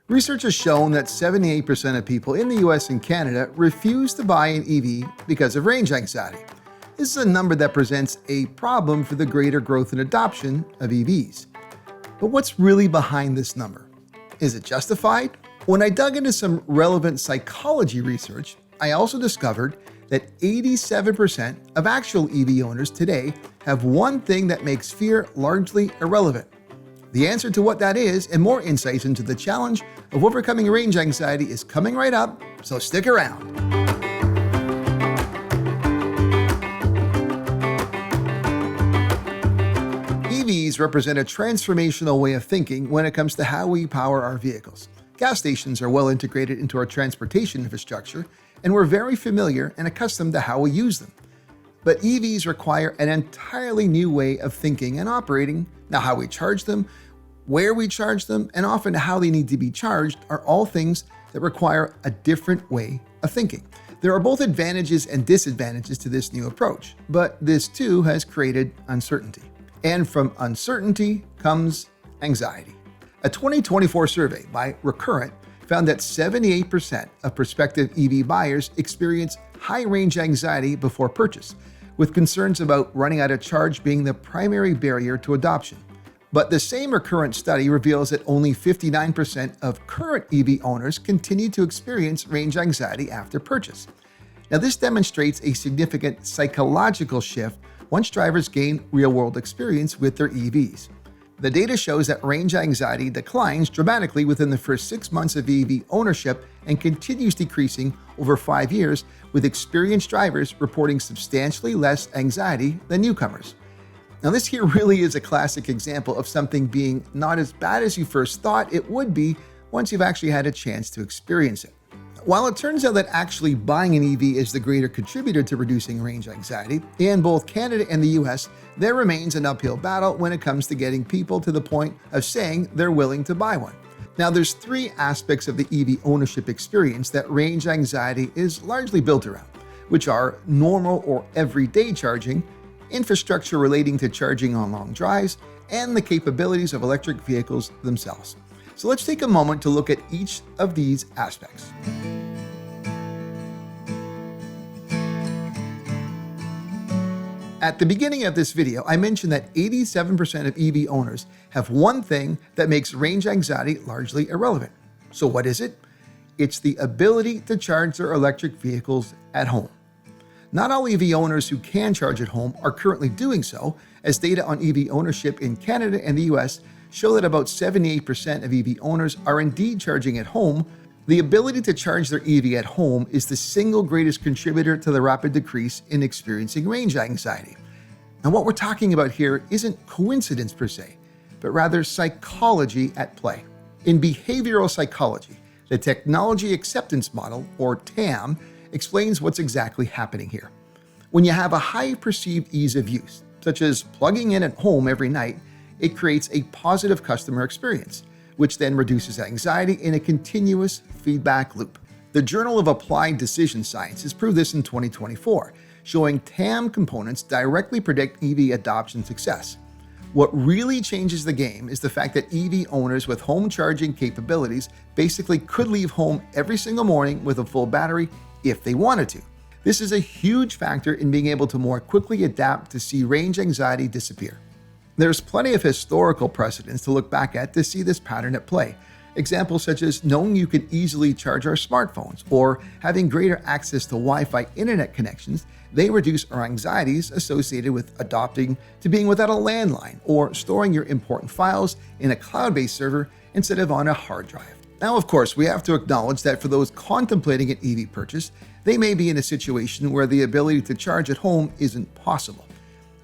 Research has shown that 78% of people in the US and Canada refuse to buy an EV because of range anxiety. This is a number that presents a problem for the greater growth and adoption of EVs. But what's really behind this number? Is it justified? When I dug into some relevant psychology research, I also discovered that 87% of actual EV owners today have one thing that makes fear largely irrelevant. The answer to what that is and more insights into the challenge of overcoming range anxiety is coming right up, so stick around. EVs represent a transformational way of thinking when it comes to how we power our vehicles. Gas stations are well integrated into our transportation infrastructure, and we're very familiar and accustomed to how we use them. But EVs require an entirely new way of thinking and operating. Now, how we charge them, where we charge them, and often how they need to be charged are all things that require a different way of thinking. There are both advantages and disadvantages to this new approach, but this too has created uncertainty. And from uncertainty comes anxiety. A 2024 survey by Recurrent found that 78% of prospective EV buyers experience high range anxiety before purchase, with concerns about running out of charge being the primary barrier to adoption. But the same Recurrent study reveals that only 59% of current EV owners continue to experience range anxiety after purchase. Now, this demonstrates a significant psychological shift once drivers gain real-world experience with their EVs. The data shows that range anxiety declines dramatically within the first 6 months of EV ownership and continues decreasing over 5 years, with experienced drivers reporting substantially less anxiety than newcomers. Now, this here really is a classic example of something being not as bad as you first thought it would be once you've actually had a chance to experience it. While it turns out that actually buying an EV is the greater contributor to reducing range anxiety, in both Canada and the US, there remains an uphill battle when it comes to getting people to the point of saying they're willing to buy one. Now, there's 3 aspects of the EV ownership experience that range anxiety is largely built around, which are normal or everyday charging, infrastructure relating to charging on long drives, and the capabilities of electric vehicles themselves. So let's take a moment to look at each of these aspects. At the beginning of this video, I mentioned that 87% of EV owners have one thing that makes range anxiety largely irrelevant. So what is it? It's the ability to charge their electric vehicles at home. Not all EV owners who can charge at home are currently doing so, as data on EV ownership in Canada and the US show that about 78% of EV owners are indeed charging at home. The ability to charge their EV at home is the single greatest contributor to the rapid decrease in experiencing range anxiety. And what we're talking about here isn't coincidence per se, but rather psychology at play. In behavioral psychology, the technology acceptance model, or TAM, explains what's exactly happening here. When you have a high perceived ease of use, such as plugging in at home every night, it creates a positive customer experience, which then reduces anxiety in a continuous feedback loop. The Journal of Applied Decision Sciences proved this in 2024, showing TAM components directly predict EV adoption success. What really changes the game is the fact that EV owners with home charging capabilities basically could leave home every single morning with a full battery if they wanted to. This is a huge factor in being able to more quickly adapt to see range anxiety disappear. There's plenty of historical precedents to look back at to see this pattern at play. Examples such as knowing you can easily charge our smartphones or having greater access to Wi-Fi internet connections, they reduce our anxieties associated with adopting to being without a landline or storing your important files in a cloud-based server instead of on a hard drive. Now, of course, we have to acknowledge that for those contemplating an EV purchase, they may be in a situation where the ability to charge at home isn't possible.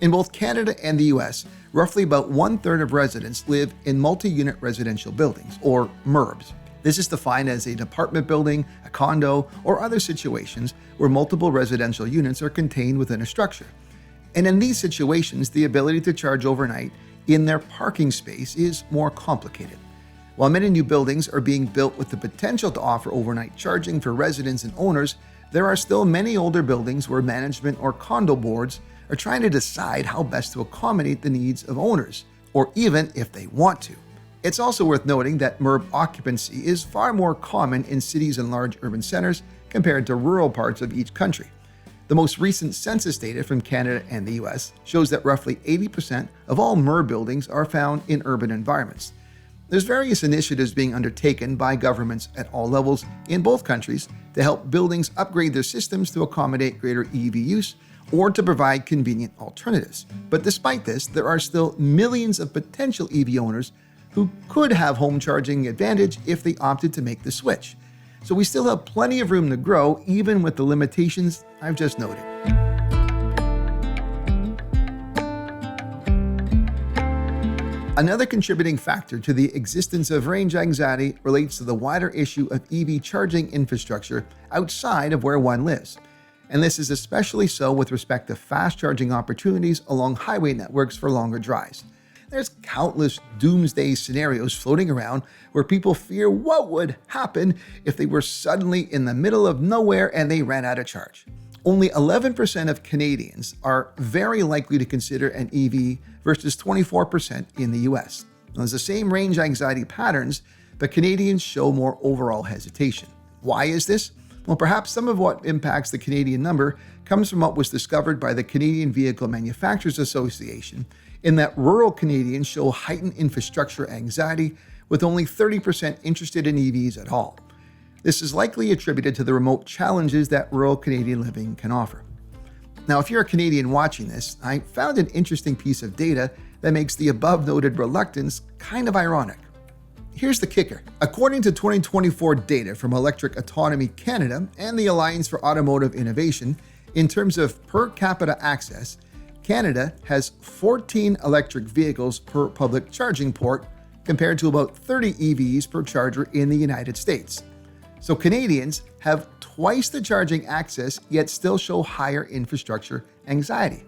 In both Canada and the US, roughly about 1/3 of residents live in multi-unit residential buildings, or MURBs. This is defined as an apartment building, a condo, or other situations where multiple residential units are contained within a structure. And in these situations, the ability to charge overnight in their parking space is more complicated. While many new buildings are being built with the potential to offer overnight charging for residents and owners, there are still many older buildings where management or condo boards are trying to decide how best to accommodate the needs of owners, or even if they want to. It's also worth noting that MURB occupancy is far more common in cities and large urban centers compared to rural parts of each country. The most recent census data from Canada and the US shows that roughly 80% of all MURB buildings are found in urban environments. There's various initiatives being undertaken by governments at all levels in both countries to help buildings upgrade their systems to accommodate greater EV use or to provide convenient alternatives. But despite this, there are still millions of potential EV owners who could have home charging advantage if they opted to make the switch. So we still have plenty of room to grow, even with the limitations I've just noted. Another contributing factor to the existence of range anxiety relates to the wider issue of EV charging infrastructure outside of where one lives. And this is especially so with respect to fast charging opportunities along highway networks for longer drives. There's countless doomsday scenarios floating around where people fear what would happen if they were suddenly in the middle of nowhere and they ran out of charge. Only 11% of Canadians are very likely to consider an EV versus 24% in the US. Now, there's the same range anxiety patterns, but Canadians show more overall hesitation. Why is this? Well, perhaps some of what impacts the Canadian number comes from what was discovered by the Canadian Vehicle Manufacturers Association, in that rural Canadians show heightened infrastructure anxiety, with only 30% interested in EVs at all. This is likely attributed to the remote challenges that rural Canadian living can offer. Now, if you're a Canadian watching this, I found an interesting piece of data that makes the above-noted reluctance kind of ironic. Here's the kicker. According to 2024 data from Electric Autonomy Canada and the Alliance for Automotive Innovation, in terms of per capita access, Canada has 14 electric vehicles per public charging port compared to about 30 EVs per charger in the United States. So Canadians have twice the charging access, yet still show higher infrastructure anxiety.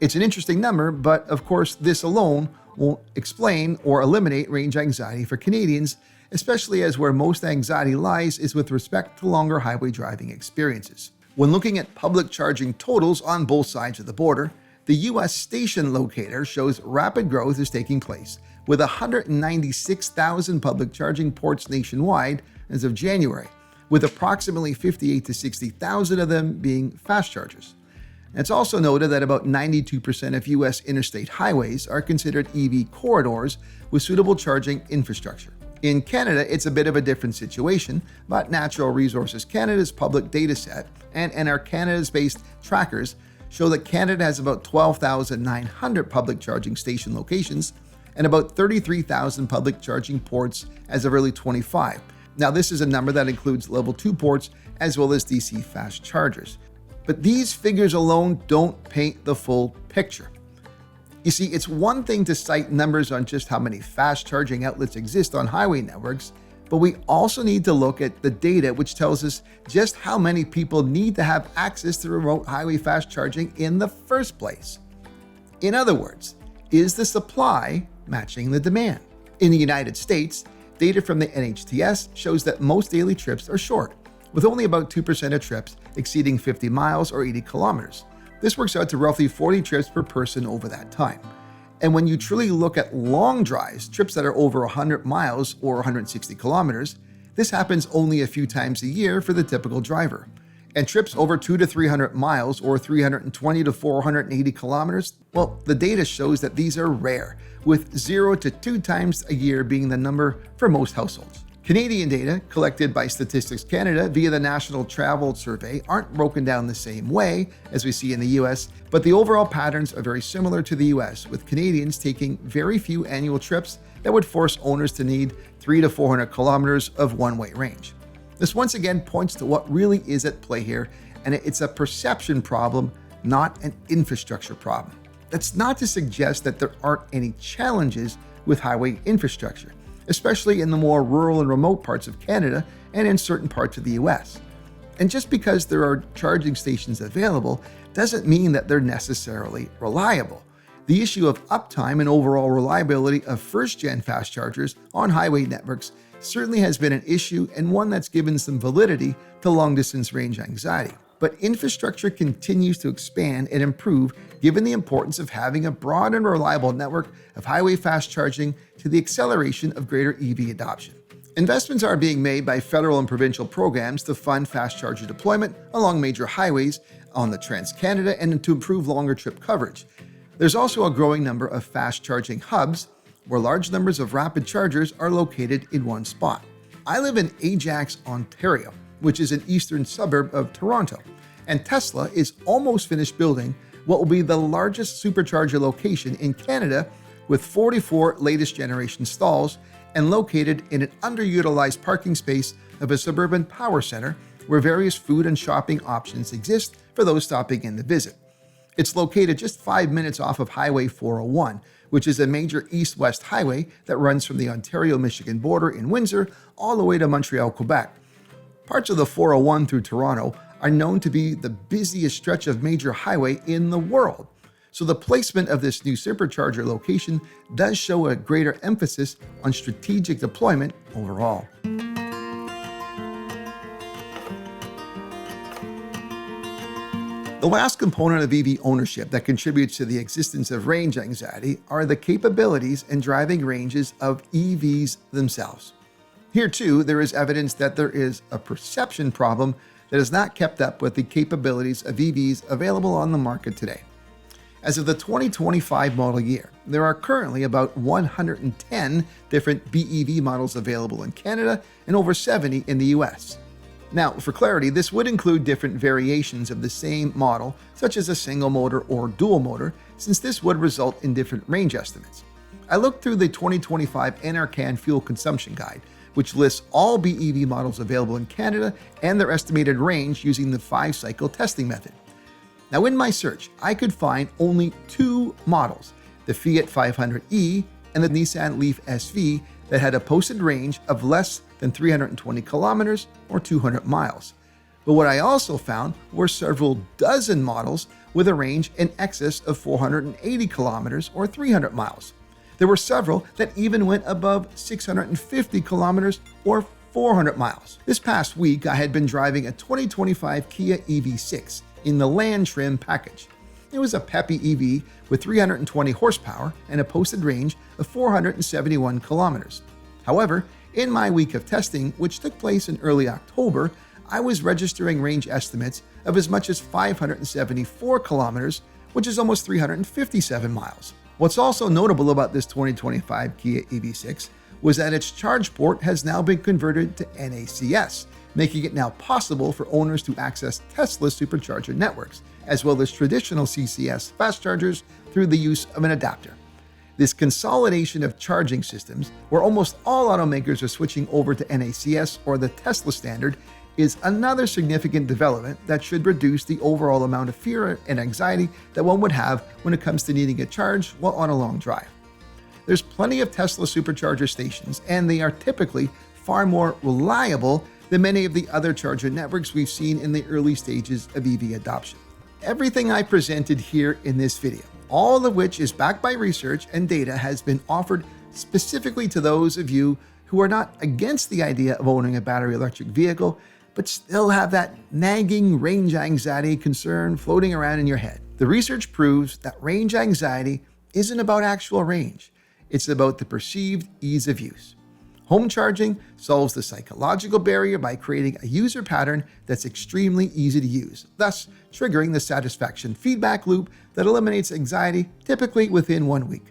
It's an interesting number, but of course, this alone won't explain or eliminate range anxiety for Canadians, especially as where most anxiety lies is with respect to longer highway driving experiences. When looking at public charging totals on both sides of the border, the US station locator shows rapid growth is taking place, with 196,000 public charging ports nationwide as of January, with approximately 58,000 to 60,000 of them being fast chargers. It's also noted that about 92% of US interstate highways are considered EV corridors with suitable charging infrastructure. In Canada, it's a bit of a different situation, but Natural Resources Canada's public data set and NR Canada's based trackers show that Canada has about 12,900 public charging station locations and about 33,000 public charging ports as of early 25. Now, this is a number that includes level 2 ports as well as DC fast chargers. But these figures alone don't paint the full picture. You see, it's one thing to cite numbers on just how many fast charging outlets exist on highway networks, but we also need to look at the data which tells us just how many people need to have access to remote highway fast charging in the first place. In other words, is the supply matching the demand? In the United States, data from the NHTS shows that most daily trips are short, with only about 2% of trips exceeding 50 miles or 80 kilometers. This works out to roughly 40 trips per person over that time. And when you truly look at long drives, trips that are over 100 miles or 160 kilometers, this happens only a few times a year for the typical driver. And trips over 200 to 300 miles or 320 to 480 kilometers, well, the data shows that these are rare, with 0 to 2 times a year being the number for most households. Canadian data collected by Statistics Canada via the National Travel Survey aren't broken down the same way as we see in the US, but the overall patterns are very similar to the US, with Canadians taking very few annual trips that would force owners to need 300 to 400 kilometers of one-way range. This once again points to what really is at play here, and it's a perception problem, not an infrastructure problem. That's not to suggest that there aren't any challenges with highway infrastructure, especially in the more rural and remote parts of Canada and in certain parts of the US. And just because there are charging stations available doesn't mean that they're necessarily reliable. The issue of uptime and overall reliability of first-gen fast chargers on highway networks certainly has been an issue, and one that's given some validity to long-distance range anxiety. but infrastructure continues to expand and improve given the importance of having a broad and reliable network of highway fast charging to the acceleration of greater EV adoption. Investments are being made by federal and provincial programs to fund fast charger deployment along major highways on the Trans-Canada and to improve longer trip coverage. There's also a growing number of fast charging hubs where large numbers of rapid chargers are located in one spot. I live in Ajax, Ontario, which is an eastern suburb of Toronto, and Tesla is almost finished building what will be the largest supercharger location in Canada with 44 latest generation stalls and located in an underutilized parking space of a suburban power center where various food and shopping options exist for those stopping in to visit. It's located just 5 minutes off of Highway 401, which is a major east-west highway that runs from the Ontario-Michigan border in Windsor all the way to Montreal, Quebec. Parts of the 401 through Toronto are known to be the busiest stretch of major highway in the world. So the placement of this new supercharger location does show a greater emphasis on strategic deployment overall. The last component of EV ownership that contributes to the existence of range anxiety are the capabilities and driving ranges of EVs themselves. Here too, there is evidence that there is a perception problem that has not kept up with the capabilities of EVs available on the market today. As of the 2025 model year, there are currently about 110 different BEV models available in Canada and over 70 in the US. Now, for clarity, this would include different variations of the same model, such as a single motor or dual motor, since this would result in different range estimates. I looked through the 2025 NRCan Fuel Consumption Guide, which lists all BEV models available in Canada and their estimated range using the 5-cycle testing method. Now, in my search, I could find only 2 models, the Fiat 500e and the Nissan Leaf SV, that had a posted range of less than 320 kilometers or 200 miles. But what I also found were several dozen models with a range in excess of 480 kilometers or 300 miles. There were several that even went above 650 kilometers or 400 miles. This past week, I had been driving a 2025 Kia EV6 in the Land trim package. It was a peppy EV with 320 horsepower and a posted range of 471 kilometers. However, in my week of testing, which took place in early October, I was registering range estimates of as much as 574 kilometers, which is almost 357 miles. What's also notable about this 2025 Kia EV6 was that its charge port has now been converted to NACS, making it now possible for owners to access Tesla supercharger networks, as well as traditional CCS fast chargers through the use of an adapter. This consolidation of charging systems, where almost all automakers are switching over to NACS or the Tesla standard, is another significant development that should reduce the overall amount of fear and anxiety that one would have when it comes to needing a charge while on a long drive. There's plenty of Tesla supercharger stations, and they are typically far more reliable than many of the other charger networks we've seen in the early stages of EV adoption. Everything I presented here in this video, all of which is backed by research and data, has been offered specifically to those of you who are not against the idea of owning a battery electric vehicle, but still have that nagging range anxiety concern floating around in your head. The research proves that range anxiety isn't about actual range. It's about the perceived ease of use. Home charging solves the psychological barrier by creating a user pattern that's extremely easy to use, thus triggering the satisfaction feedback loop that eliminates anxiety typically within 1 week.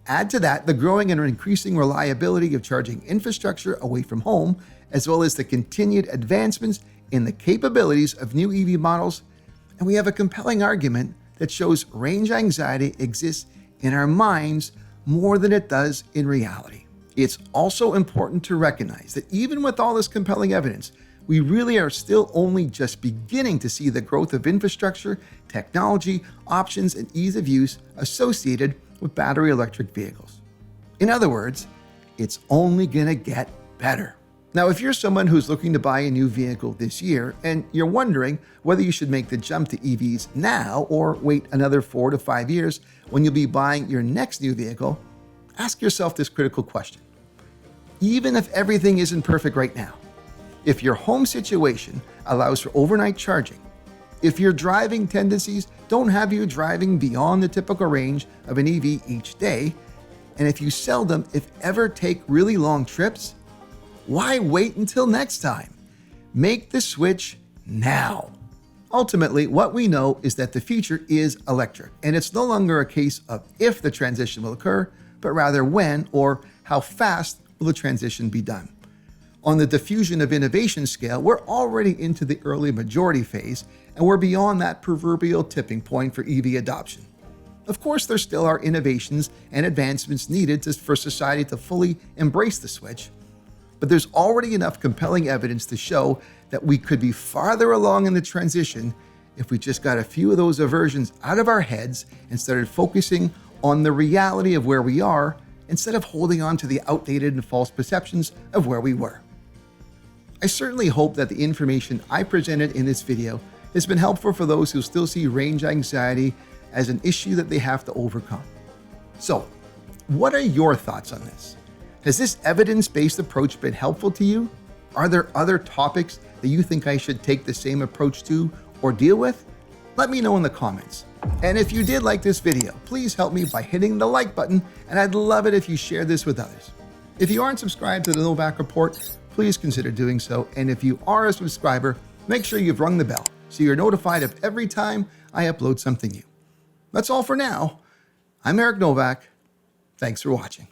Add to that the growing and increasing reliability of charging infrastructure away from home, as well as the continued advancements in the capabilities of new EV models, and we have a compelling argument that shows range anxiety exists in our minds more than it does in reality. It's also important to recognize that even with all this compelling evidence, we really are still only just beginning to see the growth of infrastructure, technology, options, and ease of use associated with battery electric vehicles. In other words, it's only going to get better. Now, if you're someone who's looking to buy a new vehicle this year and you're wondering whether you should make the jump to EVs now or wait another 4 to 5 years when you'll be buying your next new vehicle, ask yourself this critical question. Even if everything isn't perfect right now, if your home situation allows for overnight charging, If your driving tendencies don't have you driving beyond the typical range of an EV each day, and if you seldom, if ever, take really long trips, why wait until next time? Make the switch now. Ultimately, what we know is that the future is electric, and it's no longer a case of if the transition will occur, but rather when or how fast will the transition be done. On the diffusion of innovation scale, we're already into the early majority phase, and we're beyond that proverbial tipping point for EV adoption. Of course, there still are innovations and advancements needed for society to fully embrace the switch, but there's already enough compelling evidence to show that we could be farther along in the transition if we just got a few of those aversions out of our heads and started focusing on the reality of where we are instead of holding on to the outdated and false perceptions of where we were. I certainly hope that the information I presented in this video has been helpful for those who still see range anxiety as an issue that they have to overcome. So, what are your thoughts on this? Has this evidence-based approach been helpful to you? Are there other topics that you think I should take the same approach to or deal with? Let me know in the comments. And if you did like this video, please help me by hitting the like button, and I'd love it if you share this with others. If you aren't subscribed to the Novak Report, please consider doing so. And if you are a subscriber, make sure you've rung the bell so you're notified of every time I upload something new. That's all for now. I'm Eric Novak. Thanks for watching.